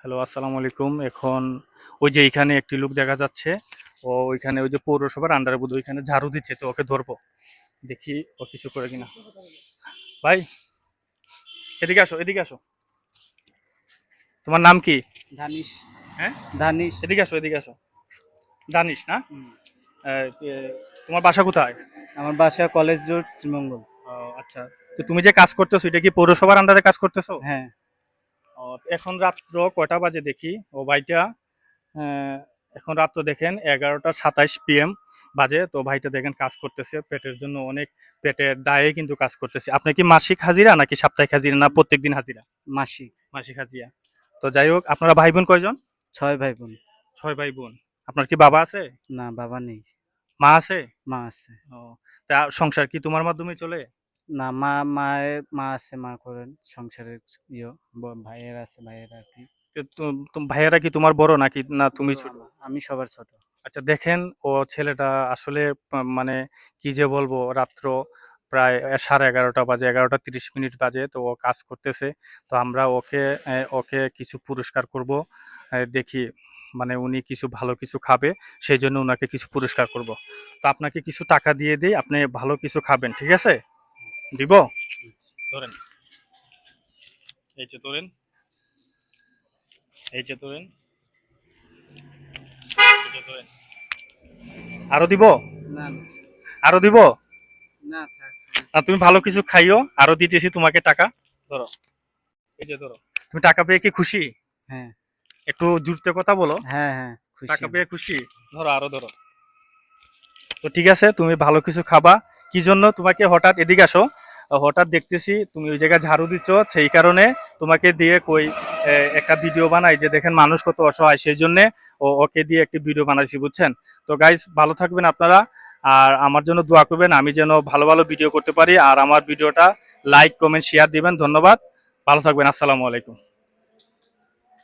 Hello, আসসালামু আলাইকুম। এখন ওই যে এখানে একটি লোক দেখা যাচ্ছে, ও ওইখানে ওই যে পৌরসভার আন্ডারে বোধহয় ওইখানে ঝাড়ু দিচ্ছে, তো ওকে ধরবো, দেখি ও কিছু করে কিনা। ভাই, এদিকে আসো, এদিকে আসো। তোমার নাম কি? দানিশ। হ্যাঁ, দানিশ। এদিকে আসো, এদিকে আসো। দানিশ না? হুম। তোমার বাসা কোথায়? আমার বাসা কলেজ রোড, শ্রীমঙ্গল। ও, আচ্ছা। তো তুমি যে কাজ করতেছো, এটা কি পৌরসভার আন্ডারে কাজ করতেছো? হ্যাঁ। ও, এখন রাত্র কয়টা বাজে দেখি? ও ভাইটা, আহ, এখন রাত্র দেখেন 11:27 PM বাজে। তো ভাইটা দেখেন কাজ করতেছে, পেটের জন্য অনেক, পেটের দায়ে কিন্তু কাজ করতেছে। আপনি কি মাসিক হাজিরা নাকি সাপ্তাহিক হাজিরা না প্রত্যেকদিন হাজিরা? মাসি। মাসিক হাজিরা। তো যাই হোক, আপনারা ভাই বোন কয়জন? 6 ভাই বোন। 6 ভাই বোন। আপনার কি বাবা আছে? না, বাবা নেই। মা আছে? মা আছে। ও, তা সংসার কি তোমার মাধ্যমে চলে? না, মা আছে, মা করেন সংসারের ইয়ে। ভাইয়ের আছে, ভাইয়ের আর কি। ভাইয়েরা কি তোমার বড় নাকি না তুমি বড় ছোট? আমি সবার ছোট। আচ্ছা, দেখেন ও ছেলেটা আসলে মানে কি যে বলবো, রাত্র প্রায় 11:30 বাজে, 11:30 বাজে, তো ও কাজ করতেছে। তো আমরা ওকে কিছু পুরস্কার করব, দেখি, মানে উনি কিছু ভালো কিছু খাবে, সেই জন্য ওনাকে কিছু পুরস্কার করব। তো আপনাকে কিছু টাকা দিয়ে দিই, আপনি ভালো কিছু খাবেন, ঠিক আছে? দিব? ধরেন, এই যে ধরেন, এই যে ধরেন, এই যে ধরেন। আরো দিব? না, আরো দিব? না থাক। না, তুমি ভালো কিছু খাইও, আরো দিতেছি তোমাকে টাকা। ধরো, এই যে ধরো। তুমি টাকা পেয়ে কি খুশি? হ্যাঁ, একটু জুড়তে কথা বলো। হ্যাঁ, হ্যাঁ, খুশি টাকা আমি। পেয়ে খুশি? ধরো, আরো ধরো। তো ঠিক আছে, তুমি ভালো কিছু খাবা। কি জন্য তোমাকে হঠাৎ এদিকে আসো, হঠাৎ দেখতেছি তুমি ওই জায়গায় ঝাড়ু দিচ্ছ, সেই কারণে তোমাকে দিয়ে কই একটা ভিডিও বানাই যে দেখেন মানুষ কত অসহায়, সেই জন্য ওকে দিয়ে একটি ভিডিও বানাইছি, বুঝছেন? তো গাইস, ভালো থাকবেন আপনারা, আর আমার জন্য দোয়া করবেন, আমি যেন ভালো ভালো ভিডিও করতে পারি, আর আমার ভিডিওটা লাইক কমেন্ট শেয়ার দিবেন। ধন্যবাদ, ভালো থাকবেন, আসসালামু আলাইকুম।